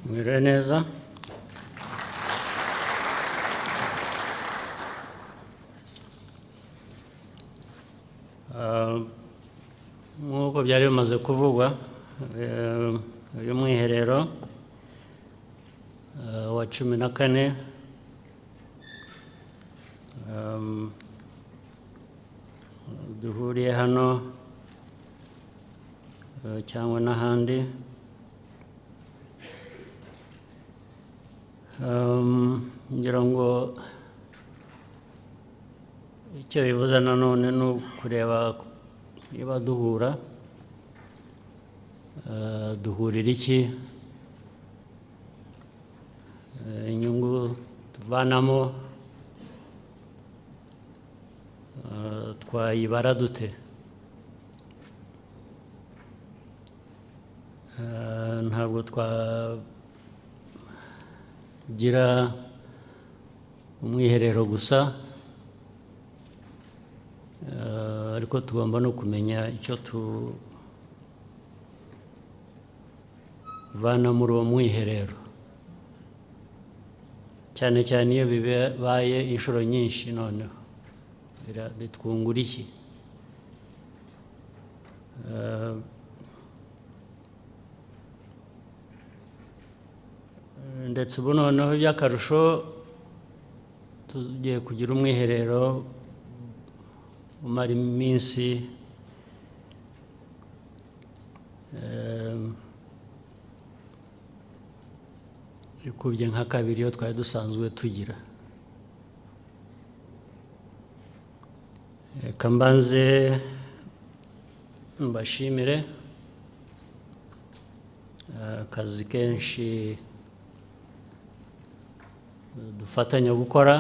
Mwiriwe neza. Nk'uko byari bimaze kuvugwa, uyu mwiherero wa 14 duhuriye hano cyangwa n'ahandi, ngira ngo icyo bivuze nanone ni ukureba niba duhurira iki, inyungu tuvanamo twayibara dute. Ntabwo twagira umwiherero gusa, ariko tugomba no kumenya icyo tuvana muri uwo mwiherero, cyane cyane iyo bibaye inshuro nyinshi. Noneho bitwungura iki? Ndetse ubu noneho by'akarusho tugiye kugira umwiherero umara iminsi ikubye nka kabiri iyo twari dusanzwe tugira. Reka mbanze mbashimire akazi kenshi dufatanya gukora,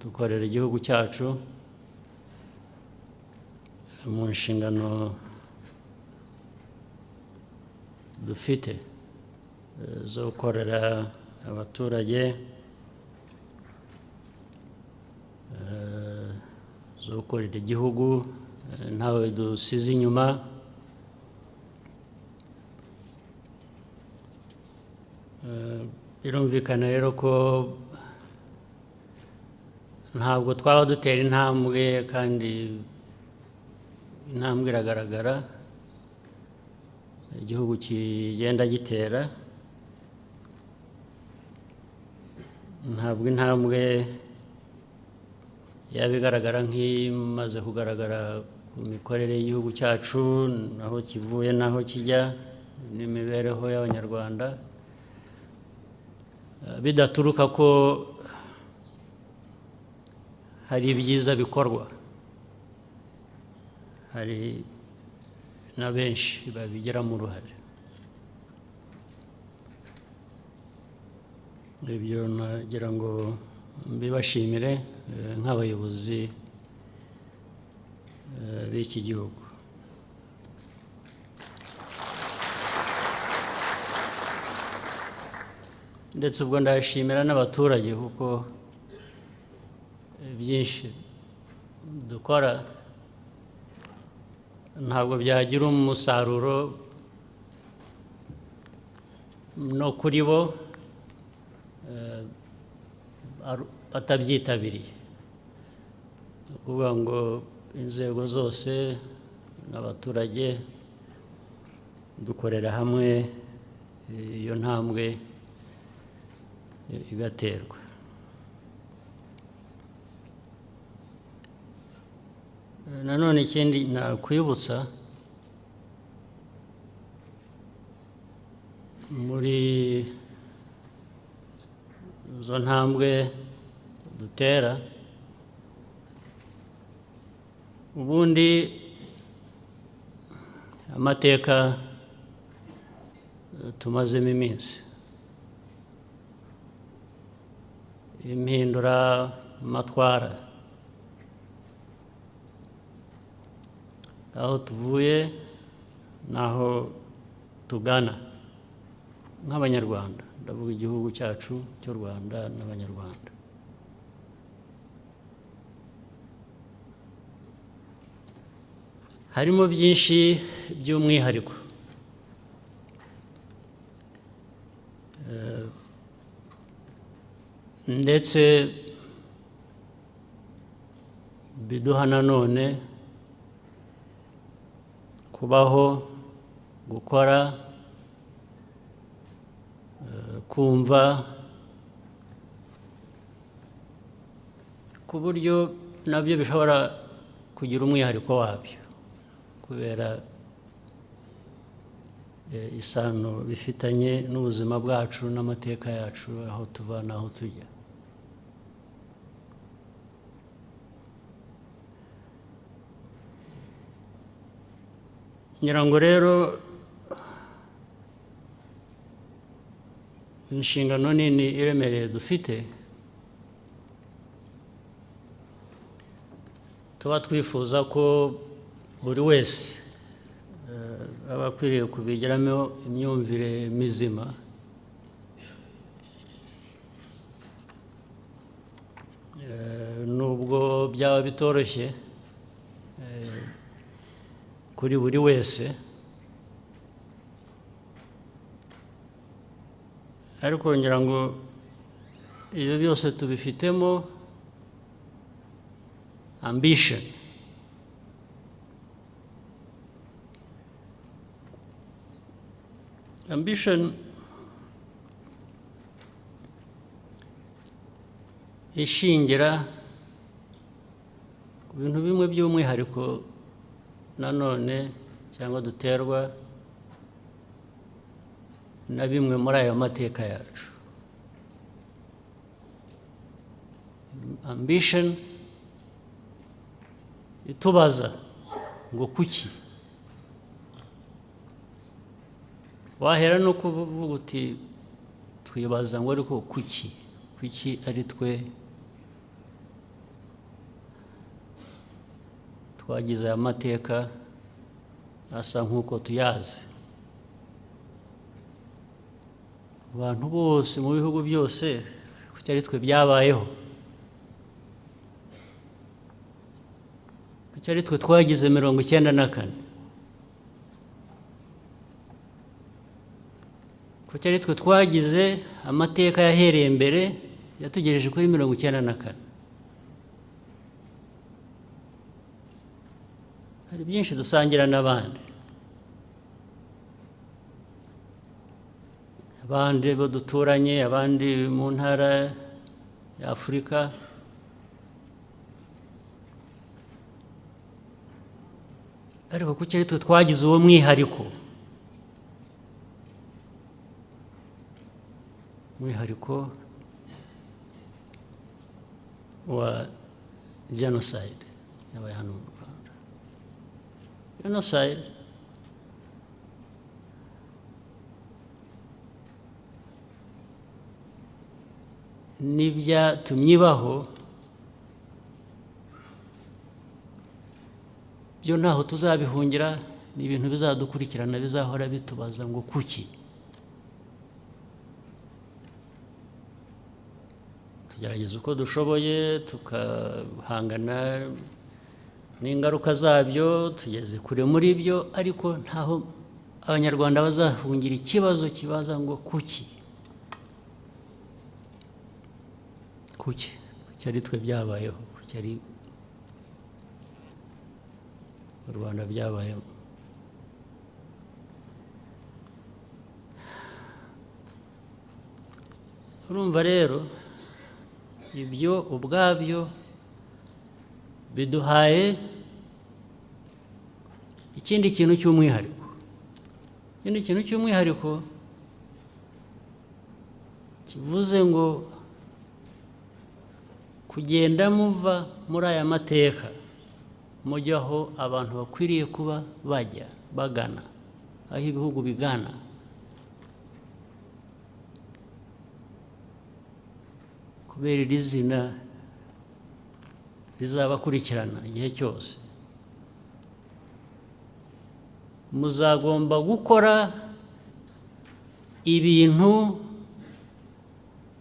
dukorera igihugu cyacu mu nshingano dufite zo gukorera abaturage, zo gukorera igihugu, ntawe dusize inyuma. Birumvikana rero ko ntabwo twaba dutera intambwe, kandi intambwe iragaragara, igihugu kigenda gitera. Ntabwo intambwe yaba igaragara nk'imaze kugaragara ku mikorere y'igihugu cyacu, naho kivuye naho kijya, n'imibereho y'Abanyarwanda, bidaturuka ko hari ibyiza bikorwa. Hari na benshi babigiramo uruhare. Ibyo nagira ngo mbibashimire nk'abayobozi b'iki gihugu. Ndetse ubwo ndashimira n'abaturage, kuko byinshi dukora ntabwo byagira umusaruro no kuri bo batabyitabiriye. Ni ukuvuga ngo inzego zose n'abaturage dukorera hamwe, iyo ntambwe igaterwa. Nanone ikindi nakwibutsa, muri izo ntambwe dutera, ubundi amateka tumazemo iminsi, impindura amatwara, aho tuvuye n'aho tugana nk'Abanyarwanda. Ndavuga igihugu cyacu cy'u Rwanda n'Abanyarwanda. Harimo byinshi by'umwihariko ndetse biduha nanone kubaho, gukora, kumva, ku buryo nabyo bishobora kugira umwihariko wabyo kubera isano bifitanye n'ubuzima bwacu n'amateka yacu, aho tuva n'aho tujya. ngira ngo rero inshingano nini iremereye dufite, tuba twifuza ko buri wese aba akwiriye kubigiramo imyumvire mizima, nubwo byaba bitoroshye kuri buri wese, ariko ngira ngo ibyo byose tubifitemo ambition. Ambition ishingira ku bintu bimwe by'umwihariko nanone cyangwa duterwa na bimwe muri ayo mateka yacu. Ambition itubaza ngo kuki, wahera no kuvuga uti twibaza ngo ariko kuki ari twe twagize aya mateka asa nk'uko tuyazi. Abantu bose mu bihugu byose kuki ari twe byabayeho, kuki ari twe twagize 94, kuki ari twe twagize amateka yahereye mbere yatugejeje kuri 94. Hari byinshi dusangira n'abandi, abandi bo duturanye, abandi mu ntara ya Afurika, ariko kuki ari twe twagize uwo mwihariko, wa genocide yabaye hano mu Rwanda. Genocide n'ibyatumye ibaho byo ntaho tuzabihungira, ni ibintu bizadukurikirana, bizahora bitubaza ngo kuki. Tugerageza uko dushoboye tukahangana n'ingaruka zabyo, tugeze kure muri byo, ariko ntaho Abanyarwanda bazahungira ikibazo kibaza ngo kuki ari twe byabayeho, kuki ari u Rwanda byabayeho. Urumva rero ibyo ubwabyo biduhaye ikindi kintu cy'umwihariko. Ikindi kintu cy'umwihariko kivuze ngo kugenda muva muri aya mateka mujya aho abantu bakwiriye kuba bajya bagana, aho ibihugu bigana. Kubera iri zina rizabakurikirana igihe cyose, muzagomba gukora ibintu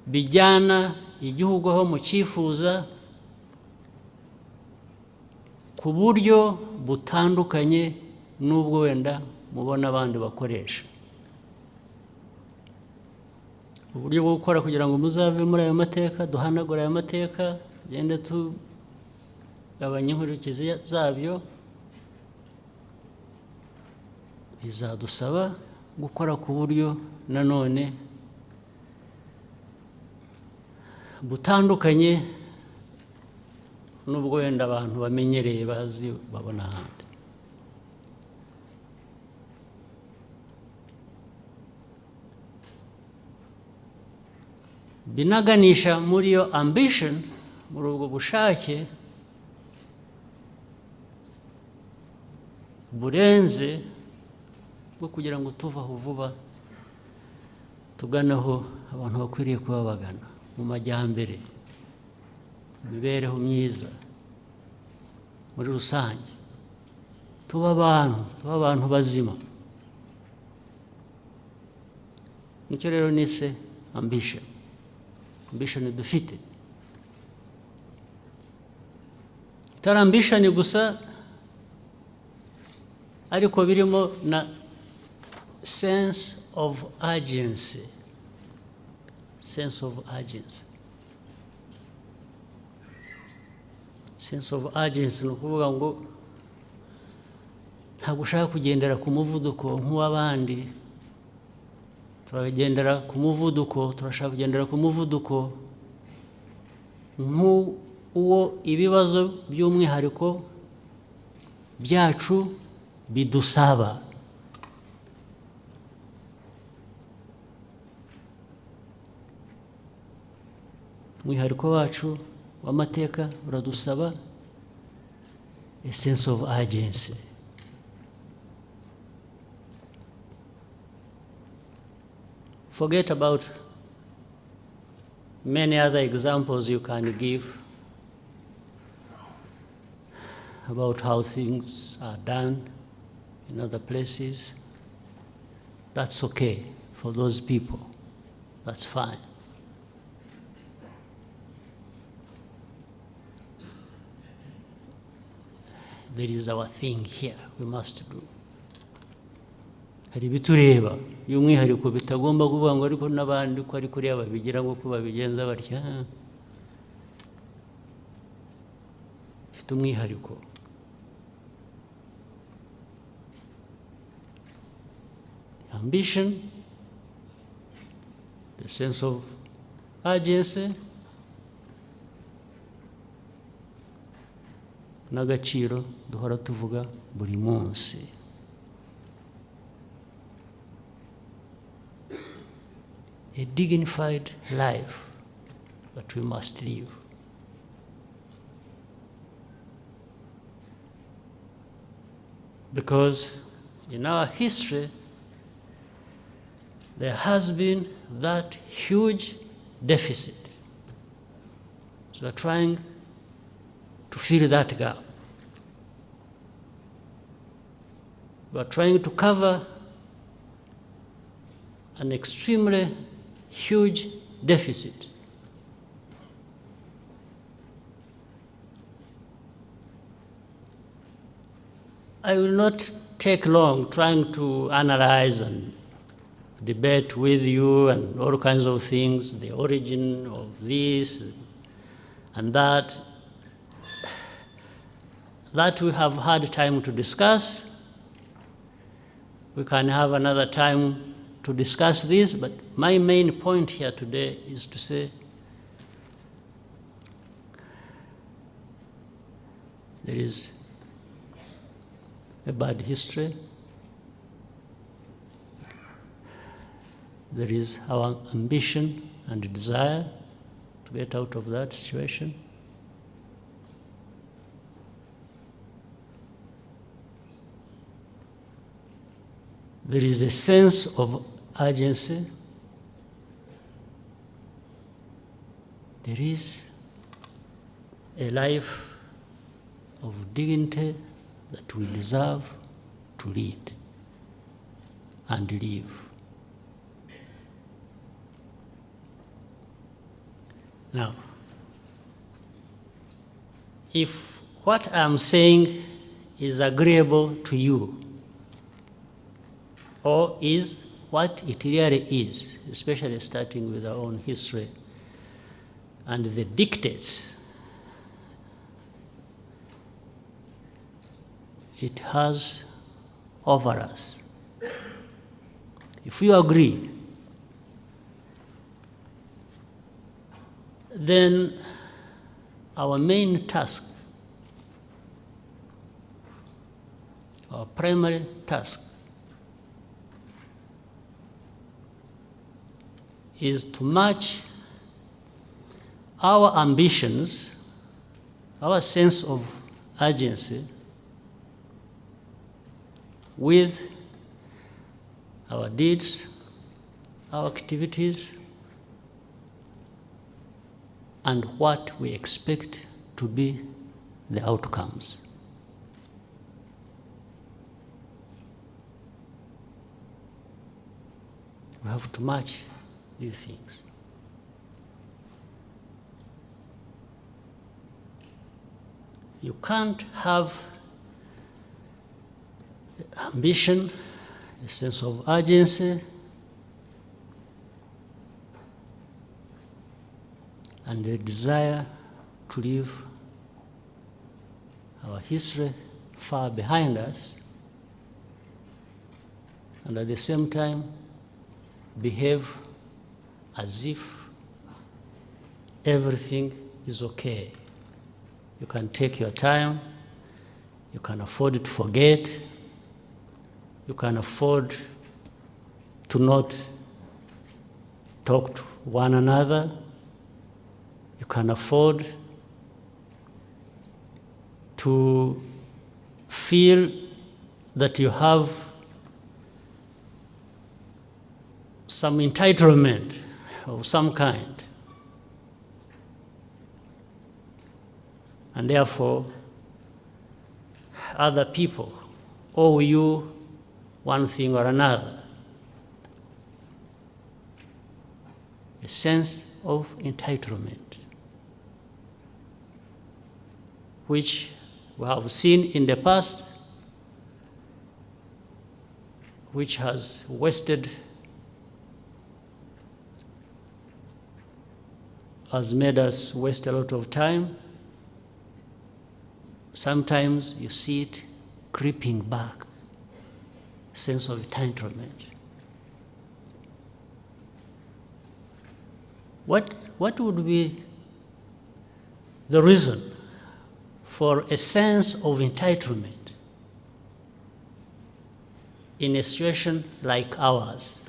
bijyana igihugu aho mucyifuza ku buryo butandukanye n'ubwo wenda mubona abandi bakoresha. uburyo bwo gukora kugira ngo muzave muri ayo mateka, duhanagura ayo mateka, tugende tugabanya inkurikizi zabyo, bizadusaba gukora ku buryo nanone butandukanye n'ubwo wenda abantu bamenyereye bazi babona ahandi. Binaganisha muri iyo ambition, muri ubwo bushake burenze bwo kugira ngo tuvaho vuba tuganaho abantu bakwiriye kuba bagana mu majyambere, imibereho myiza muri rusange, tuba abantu bazima. Nicyo rero nise ambition dufite. Itari ambition gusa, ariko birimo na sense of urgency. Sense of urgency ni ukuvuga ngo ntabwo ushaka kugendera ku muvuduko nk'uw'abandi. Turashaka kugendera ku muvuduko nk'uwo ibibazo by'umwihariko byacu bidusaba. Umwihariko wacu w'amateka uradusaba a sense of urgency. Forget about many other examples you can give about how things are done in other places. That's okay for those people. That's fine. There is our thing here we must do. Hari bitureba by'umwihariko bitagomba kuvuga ngo ariko n'abandi ko ari kuriya babigira ngo ko babigenza batya. Bifite umwihariko. Ambition, the sense of urgency, n'agaciro duhora tuvuga buri munsi. A dignified life that we must live. Because in our history, there has been that huge deficit. So we're trying to fill that gap. We're trying to cover an extremely huge deficit. I will not take long trying to analyze and debate with you and all kinds of things, the origin of this and that. That we have had time to discuss. We can have another time to discuss this, but my main point here today is to say there is a bad history. There is our ambition and desire to get out of that situation. There is a sense of urgency. There is a life of dignity that we deserve to lead and live. Now, if what I'm saying is agreeable to you, or is what it really is, especially starting with our own history and the dictates it has over us. If you agree, then our main task, our primary task, is to match our ambitions, our sense of urgency, with our deeds, our activities, and what we expect to be the outcomes. We have to match these things. You can't have ambition, a sense of urgency, and the desire to leave our history far behind us, and at the same time behave as if everything is okay. You can take your time, you can afford to forget, you can afford to not talk to one another, you can afford to feel that you have some entitlement of some kind. And therefore, other people owe you one thing or another. A sense of entitlement, which we have seen in the past, which has made us waste a lot of time. Sometimes you see it creeping back, sense of entitlement. What would be the reason for a sense of entitlement in a situation like ours?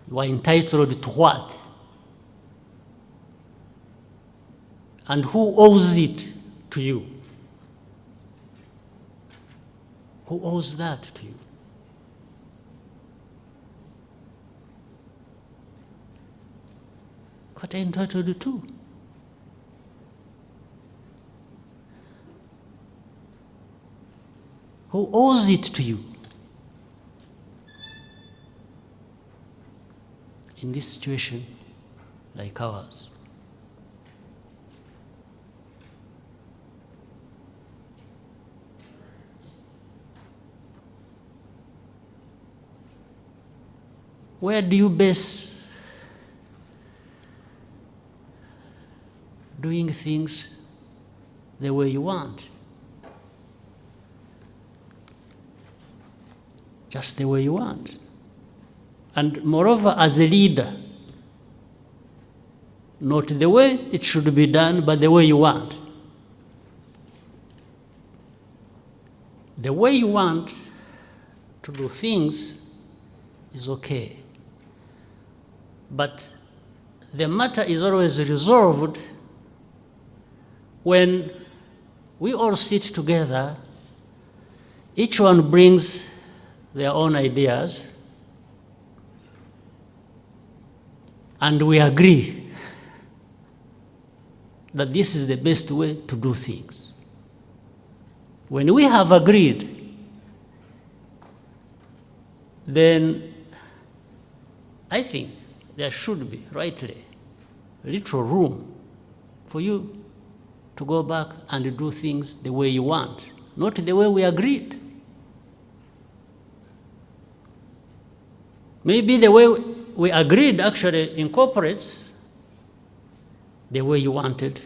You are entitled to what? And who owes it to you? Who owes that to you? What are you entitled to? Who owes it to you? In this situation like ours. Where do you base doing things the way you want? Just the way you want. And moreover, as a leader, not the way it should be done, but the way you want. The way you want to do things is okay. But the matter is always resolved when we all sit together, each one brings their own ideas, and we agree that this is the best way to do things. When we have agreed, then I think there should be, rightly, little room for you to go back and do things the way you want. not the way we agreed. Maybe the way we agreed actually incorporates the way you wanted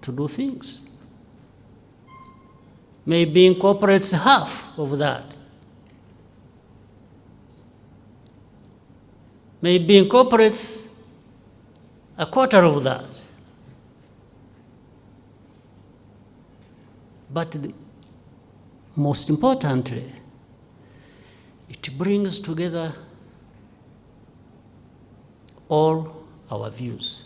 to do things. Maybe incorporates half of that. Maybe incorporates a quarter of that. But most importantly, it brings together all our views.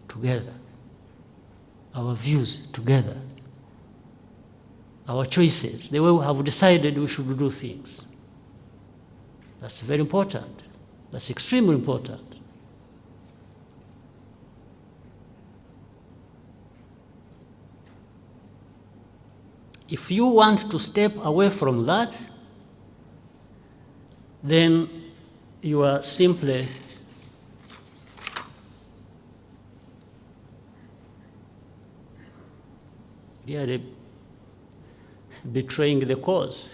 Together. Our views together. Our choices, the way we have decided we should do things. That's very important. That's extremely important. If you want to step away from that, then you are simply really betraying the cause.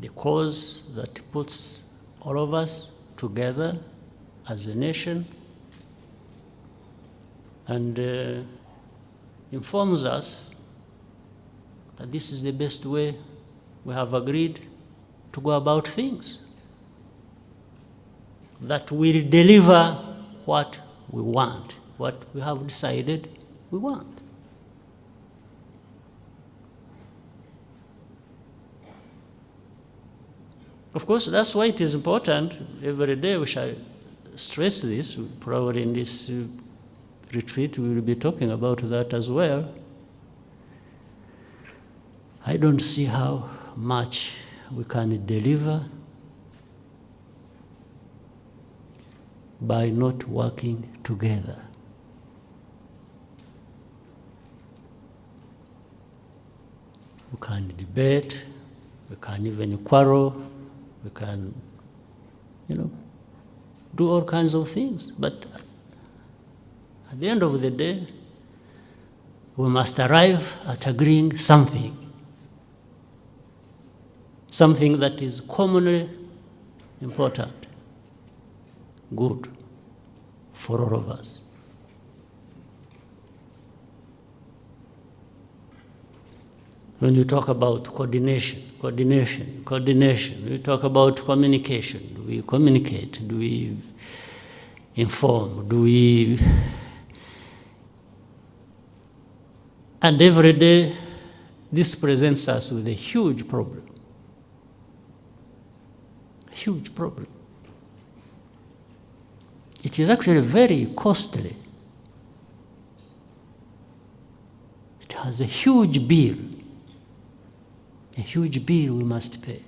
The cause that puts all of us together as a nation and informs us that this is the best way we have agreed to go about things, that will deliver what we want, what we have decided we want. Of course, that's why it is important. Every day we shall stress this. Probably in this retreat we will be talking about that as well. I don't see how much we can deliver by not working together. We can debate, we can even quarrel, we can, do all kinds of things. But at the end of the day, we must arrive at agreeing something that is commonly important, good for all of us. When you talk about coordination, we talk about communication. Do we communicate? Do we inform? Do we... And every day, this presents us with a huge problem. Huge problem. It is actually very costly. It has a huge bill we must pay.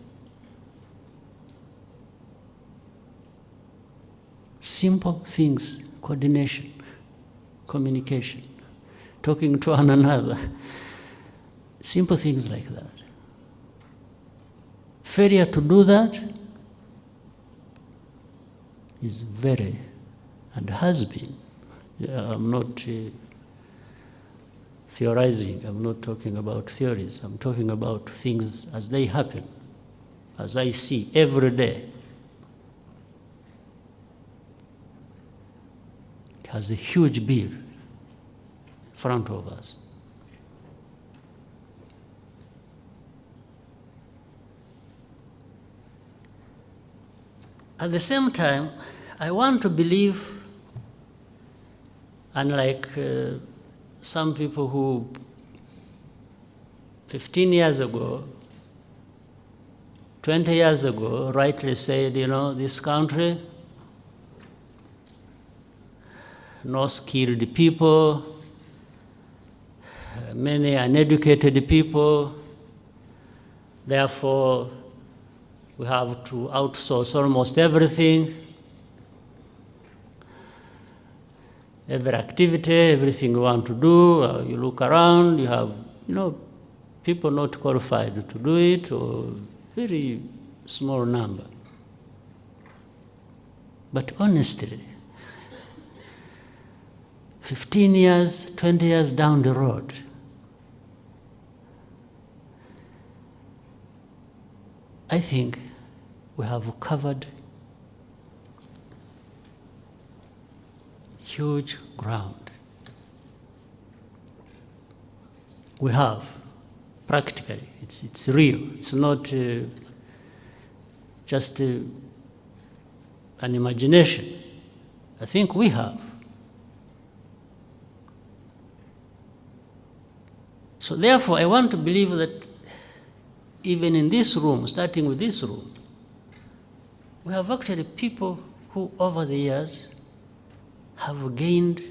Simple things, coordination, communication, talking to one another, simple things like that. Failure to do that is very, and has been, I'm not theorizing, I'm not talking about theories, I'm talking about things as they happen, as I see every day. It has a huge bill in front of us. At the same time, I want to believe, unlike some people who 15 years ago, 20 years ago, rightly said, this country, no skilled people, many uneducated people, therefore we have to outsource almost everything. Every activity, everything you want to do, you look around, you have, people not qualified to do it, or very small number. But honestly, 15 years, 20 years down the road, I think we have covered huge ground. We have, practically. It's real. It's not just an imagination. I think we have. So therefore, I want to believe that even in this room, starting with this room, we have actually people who over the years have gained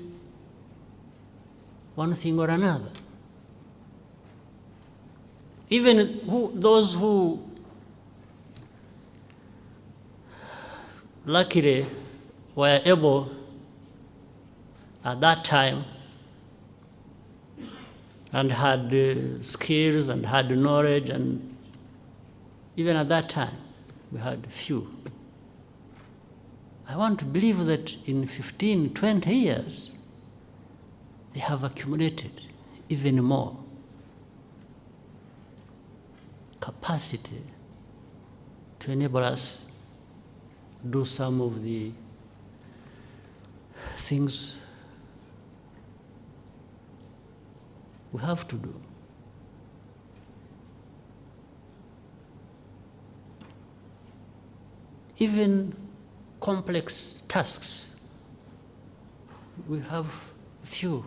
one thing or another. Even those who luckily were able at that time and had skills and had knowledge, and even at that time we had few. I want to believe that in 15, 20 years they have accumulated even more capacity to enable us to do some of the things we have to do. Even complex tasks, we have few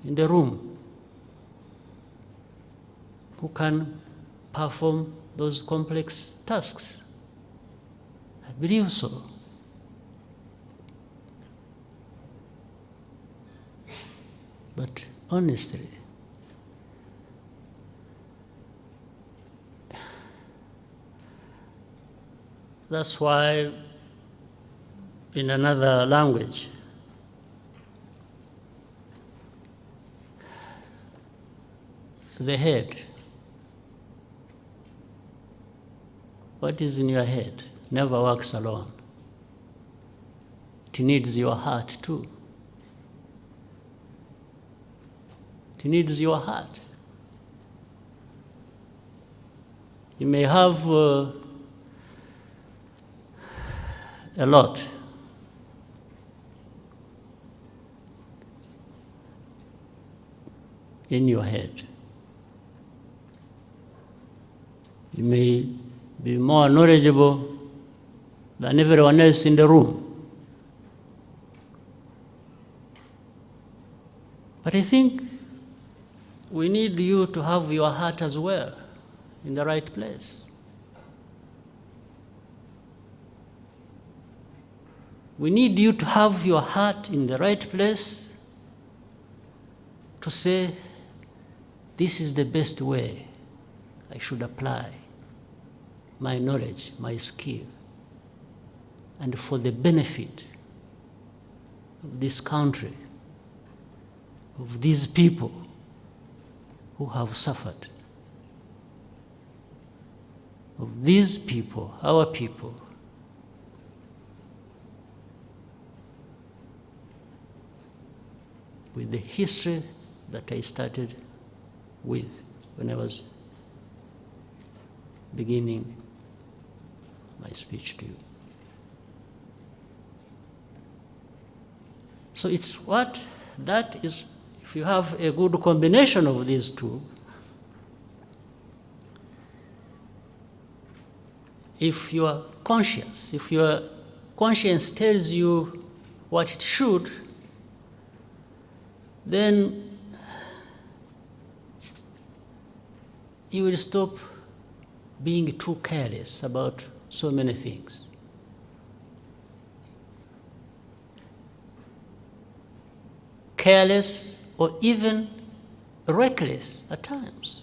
in the room who can perform those complex tasks. I believe so. But honestly, that's why in another language, the head, what is in your head never works alone. It needs your heart too. It needs your heart. You may have a lot, in your head. You may be more knowledgeable than everyone else in the room. But I think we need you to have your heart as well in the right place. We need you to have your heart in the right place to say, this is the best way I should apply my knowledge, my skill, and for the benefit of this country, of these people who have suffered, of these people, our people. With the history that I started with when I was beginning my speech to you. So it's what that is, if you have a good combination of these two, if you are conscious, if your conscience tells you what it should, then you will stop being too careless about so many things. Careless or even reckless at times.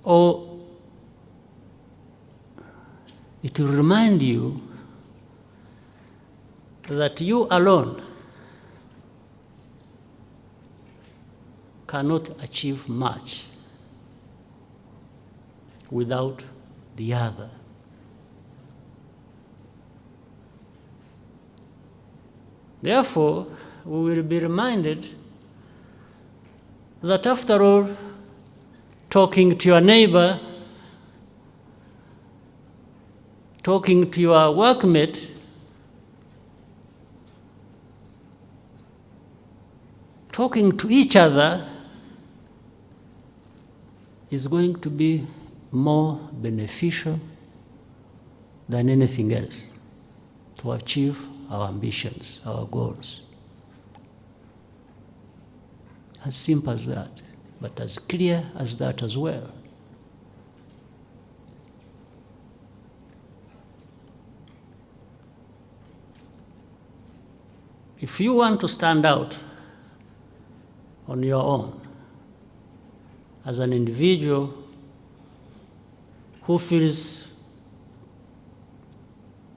Or it will remind you that you alone cannot achieve much without the other. Therefore, we will be reminded that after all, talking to your neighbor, talking to your workmate, talking to each other is going to be more beneficial than anything else to achieve our ambitions, our goals. As simple as that, but as clear as that as well. If you want to stand out on your own as an individual who feels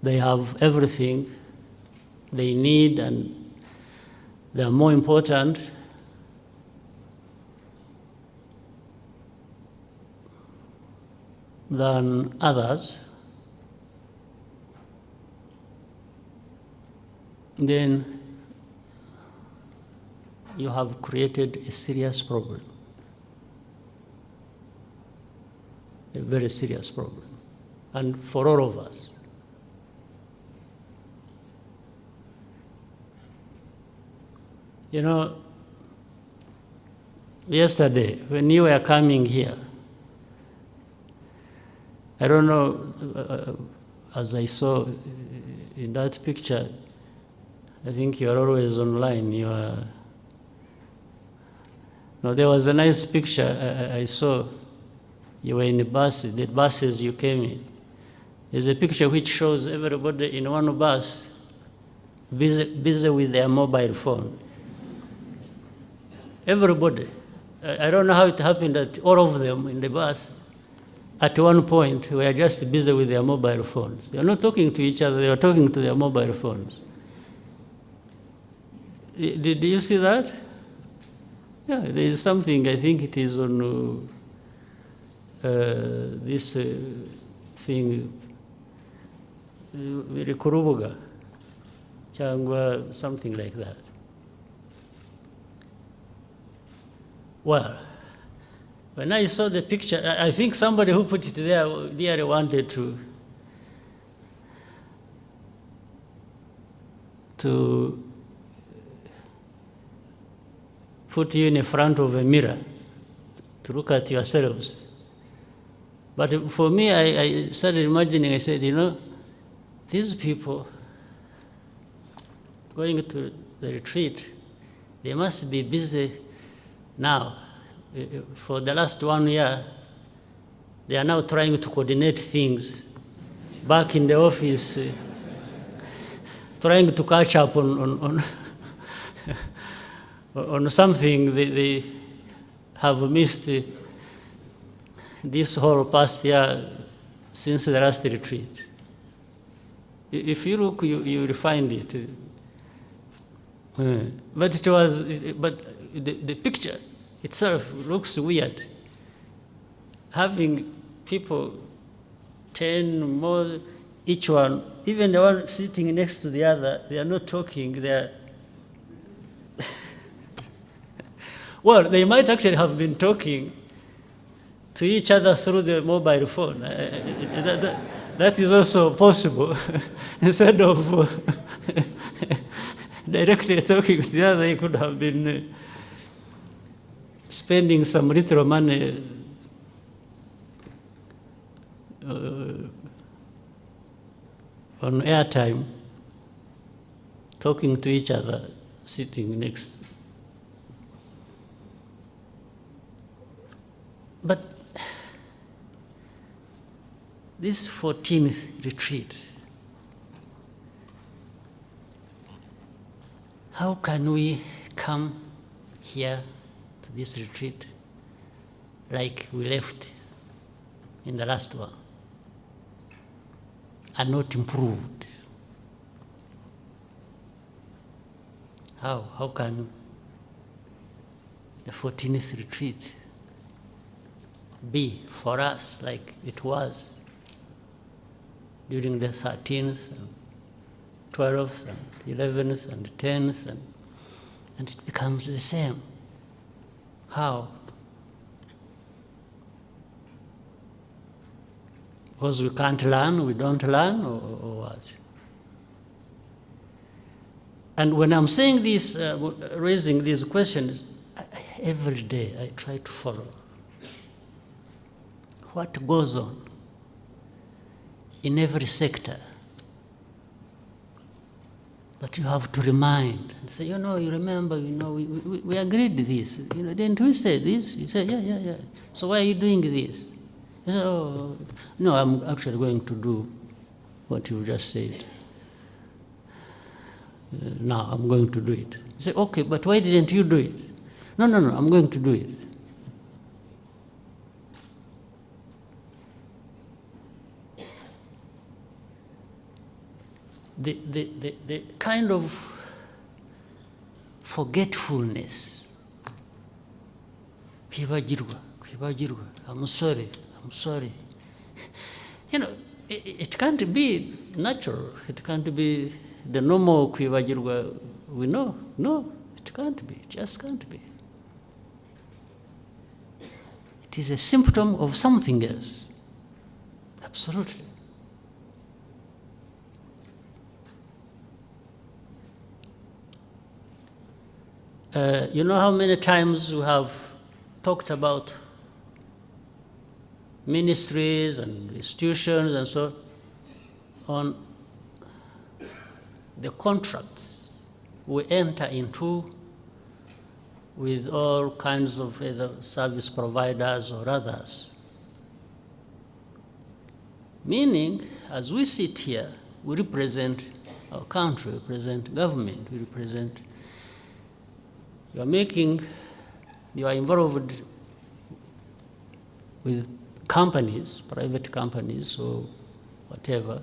they have everything they need and they are more important than others, then you have created a serious problem, a very serious problem, and for all of us. You know, yesterday, when you were coming here, I don't know, as I saw in that picture, I think you are always online. You are. No, there was a nice picture I saw. You were in the buses you came in. There's a picture which shows everybody in one bus busy with their mobile phone. Everybody. I don't know how it happened that all of them in the bus at one point were just busy with their mobile phones. They are not talking to each other, they are talking to their mobile phones. Did you see that? Yeah, there is something, I think it is on this thing, Kurubuga, Changwa, something like that. Well, when I saw the picture, I think somebody who put it there really wanted to put you in front of a mirror to look at yourselves. But for me, I started imagining, I said, you know, these people going to the retreat, they must be busy now. For the last 1 year, they are now trying to coordinate things back in the office, trying to catch up on on something they have missed this whole past year since the last retreat. If you look, you will find it. But it was, but the picture itself looks weird. Having people 10 more, each one, even the one sitting next to the other, they are not talking, they are well, they might actually have been talking to each other through the mobile phone. That is also possible. Instead of directly talking to the other, they could have been spending some little money on airtime, talking to each other, sitting next. But this 14th retreat, how can we come here to this retreat like we left in the last one and not improved? How can the 14th retreat be for us like it was during the 13th 12th and 11th and 10th, and it becomes the same. How? Because we can't learn, we don't learn, or what? And when I'm saying this, raising these questions, every day I try to follow what goes on in every sector. But you have to remind and say, you remember, we agreed this. Didn't we say this? You say, yeah. So why are you doing this? You say, oh, no, I'm actually going to do what you just said. Now I'm going to do it. You say, okay, but why didn't you do it? No, I'm going to do it. The kind of forgetfulness, kwibagirwa, I'm sorry. It can't be natural. It can't be the normal kwibagirwa we know. No, it can't be. It just can't be. It is a symptom of something else. Absolutely. You know how many times we have talked about ministries and institutions and so on, the contracts we enter into with all kinds of either service providers or others. Meaning, as we sit here, we represent our country, we represent government, we represent. You are involved with companies, private companies or whatever,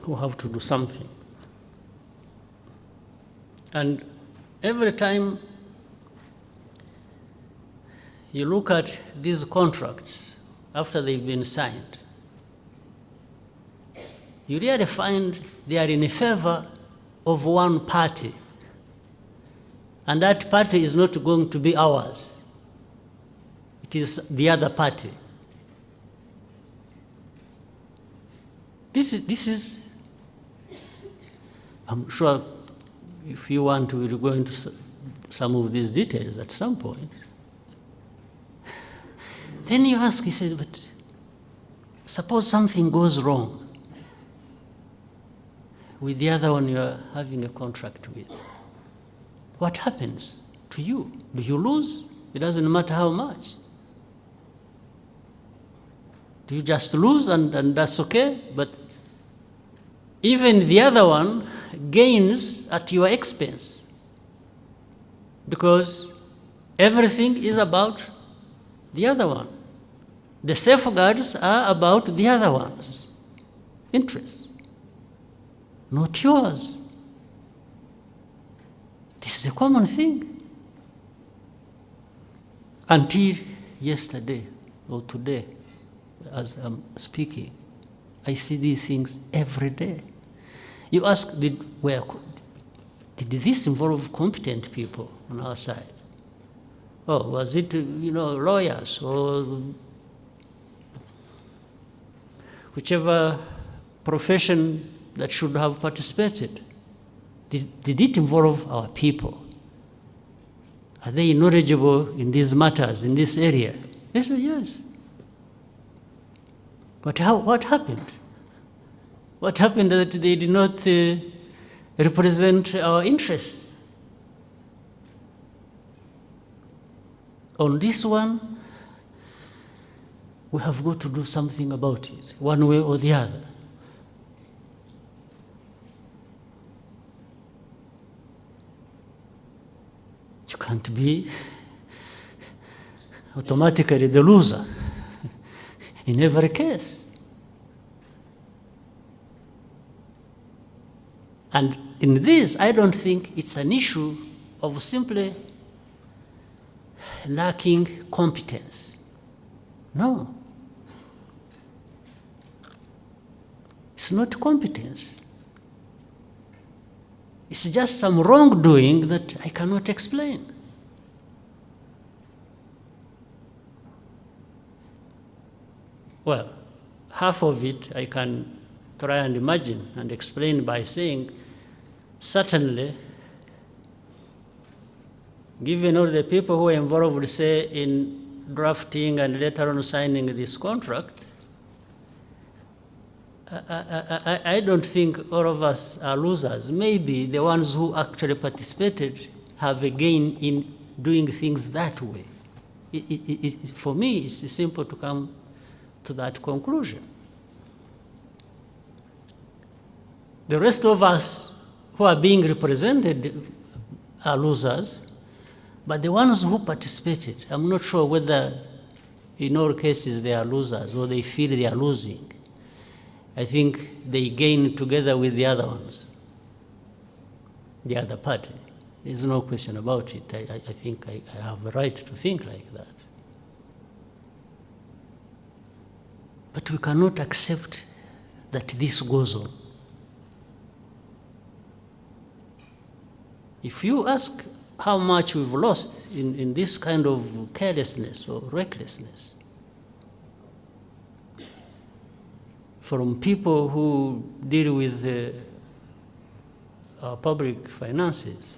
who have to do something. And every time you look at these contracts after they've been signed, you really find they are in favor of one party. And that party is not going to be ours. It is the other party. This is I'm sure if you want to, we'll go into some of these details at some point. Then you ask, he said, but suppose something goes wrong with the other one you're having a contract with. What happens to you? Do you lose? It doesn't matter how much. Do you just lose and that's okay? But even the other one gains at your expense because everything is about the other one. The safeguards are about the other one's interests, not yours. This is a common thing. Until yesterday or today, as I'm speaking, I see these things every day. You ask, did this involve competent people on our side? Oh, was it, lawyers or whichever profession that should have participated? Did it involve our people? Are they knowledgeable in these matters, in this area? Yes, yes. But what happened? What happened that they did not represent our interests? On this one, we have got to do something about it, one way or the other. You can't be automatically the loser in every case. And in this, I don't think it's an issue of simply lacking competence. No. It's not competence. It's just some wrongdoing that I cannot explain. Well, half of it I can try and imagine and explain by saying, certainly, given all the people who are involved, say, in drafting and later on signing this contract, I don't think all of us are losers. Maybe the ones who actually participated have a gain in doing things that way. For me, it's simple to come to that conclusion. The rest of us who are being represented are losers, but the ones who participated, I'm not sure whether in all cases they are losers or they feel they are losing. I think they gain together with the other ones, the other party. There's no question about it. I think I have a right to think like that. But we cannot accept that this goes on. If you ask how much we've lost in this kind of carelessness or recklessness from people who deal with our public finances,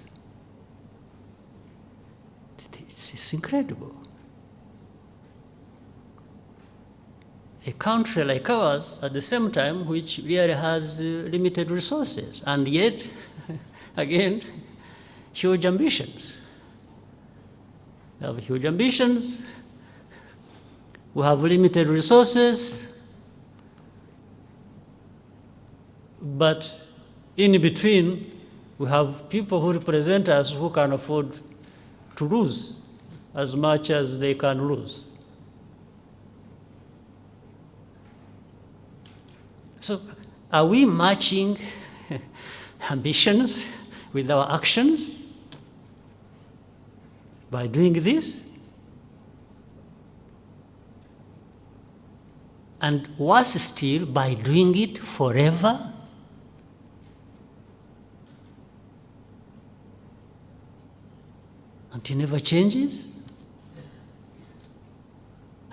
it's incredible. A country like ours, at the same time, which really has limited resources, and yet, again, huge ambitions. We have huge ambitions, we have limited resources, but in between, we have people who represent us who can afford to lose as much as they can lose. So are we matching ambitions with our actions by doing this? And worse still, by doing it forever? And it never changes?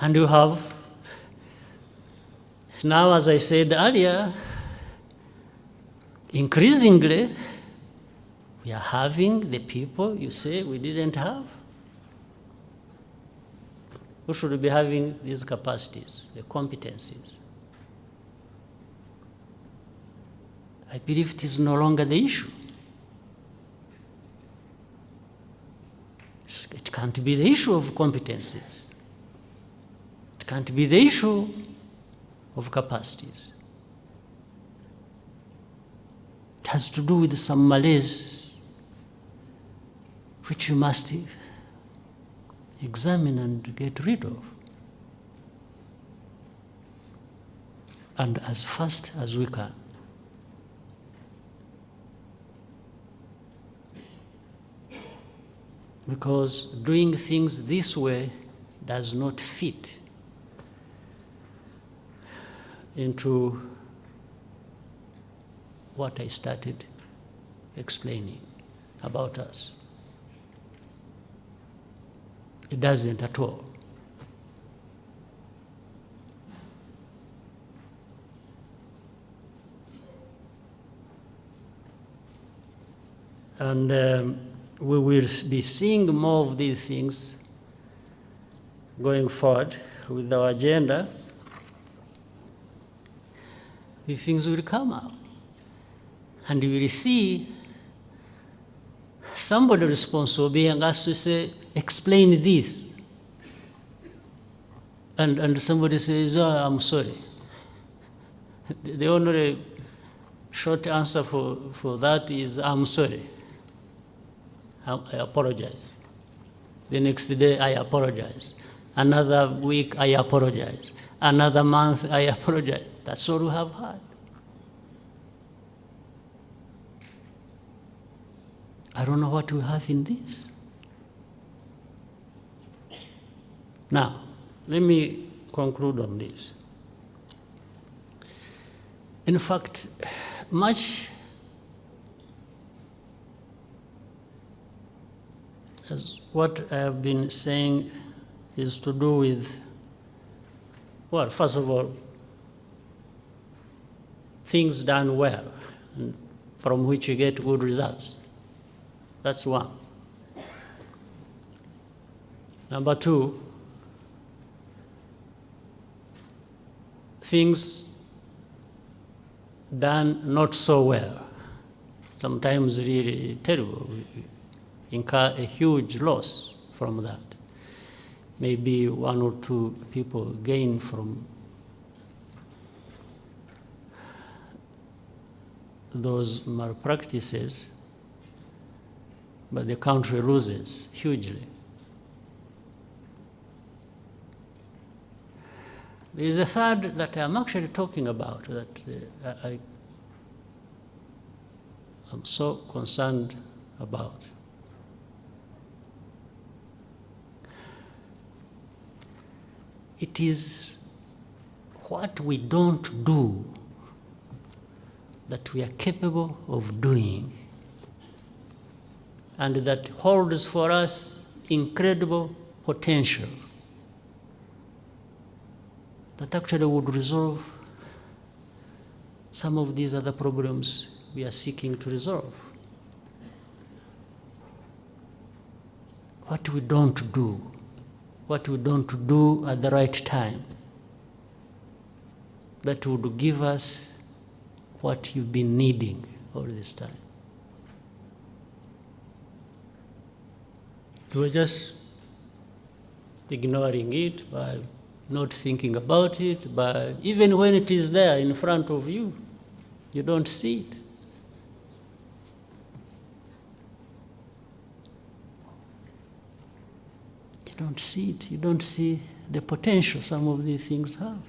And you have now, as I said earlier, increasingly, we are having the people you say we didn't have, who should be having these capacities, the competencies. I believe it is no longer the issue. It can't be the issue of competencies. It can't be the issue of capacities. It has to do with some malaise which we must examine and get rid of. And as fast as we can. Because doing things this way does not fit into what I started explaining about us. It doesn't at all. And we will be seeing more of these things going forward with our agenda. These things will come up. And you will see somebody responsible being asked to say, explain this. And somebody says, oh, I'm sorry. The only short answer for that is, I'm sorry. I apologize. The next day, I apologize. Another week, I apologize. Another month, I apologize. That's all we have had. I don't know what we have in this. Now, let me conclude on this. In fact, much as what I have been saying is to do with, well, first of all, things done well, and from which you get good results. That's one. Number two, things done not so well, sometimes really terrible, incur a huge loss from that. Maybe one or two people gain from those malpractices, but the country loses hugely. There is a third that I'm actually talking about that I am so concerned about. It is what we don't do that we are capable of doing, and that holds for us incredible potential that actually would resolve some of these other problems we are seeking to resolve. What we don't do, what we don't do at the right time, that would give us what you've been needing all this time. We're just ignoring it, by not thinking about it, by even when it is there in front of you, you don't see it. You don't see it. You don't see the potential some of these things have,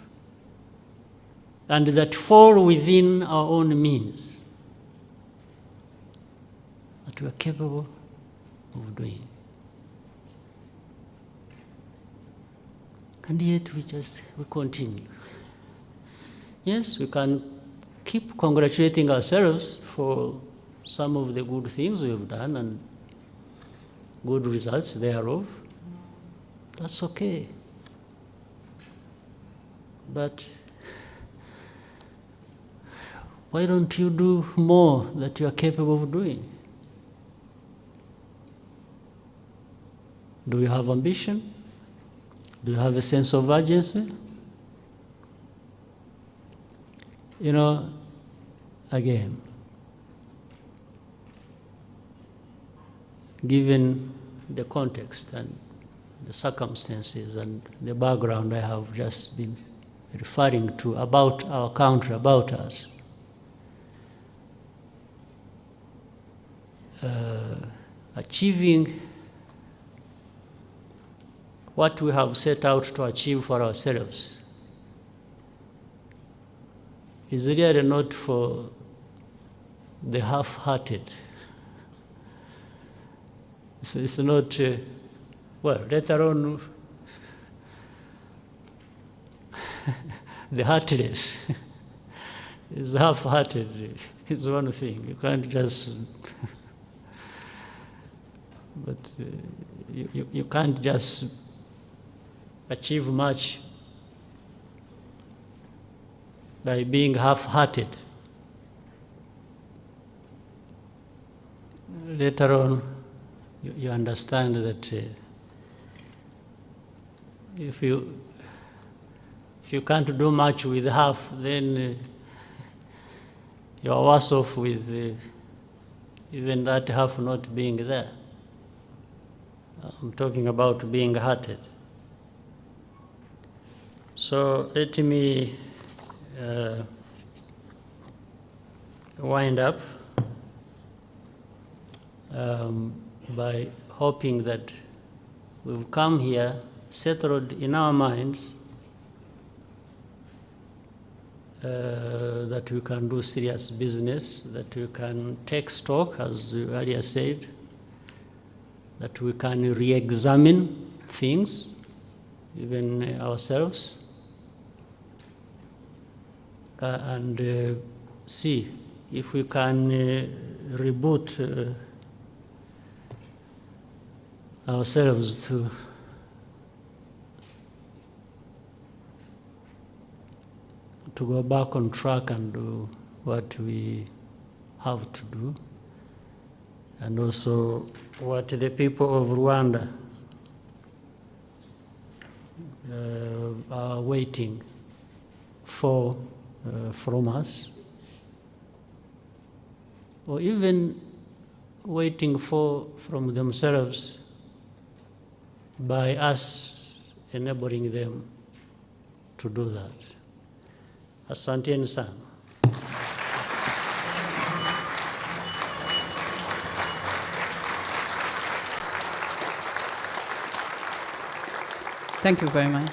and that fall within our own means, that we are capable of doing. And yet we continue. Yes, we can keep congratulating ourselves for some of the good things we've done and good results thereof. That's okay. But why don't you do more that you are capable of doing? Do you have ambition? Do you have a sense of urgency? You know, again, given the context and the circumstances and the background I have just been referring to about our country, about us, achieving what we have set out to achieve for ourselves is really not for the half-hearted. So it's not, well, let alone the heartless. It's half-hearted. It's one thing. You can't just, but you can't just achieve much by being half-hearted. Later on, you understand that if you can't do much with half, then you are worse off with even that half not being there. I'm talking about being hearted. So let me wind up by hoping that we've come here settled in our minds that we can do serious business, that we can take stock, as you earlier said, that we can re-examine things, even ourselves, and see if we can reboot ourselves to go back on track and do what we have to do, and also what the people of Rwanda are waiting for from us, or even waiting for from themselves by us enabling them to do that. Asanteni sana. Thank you very much.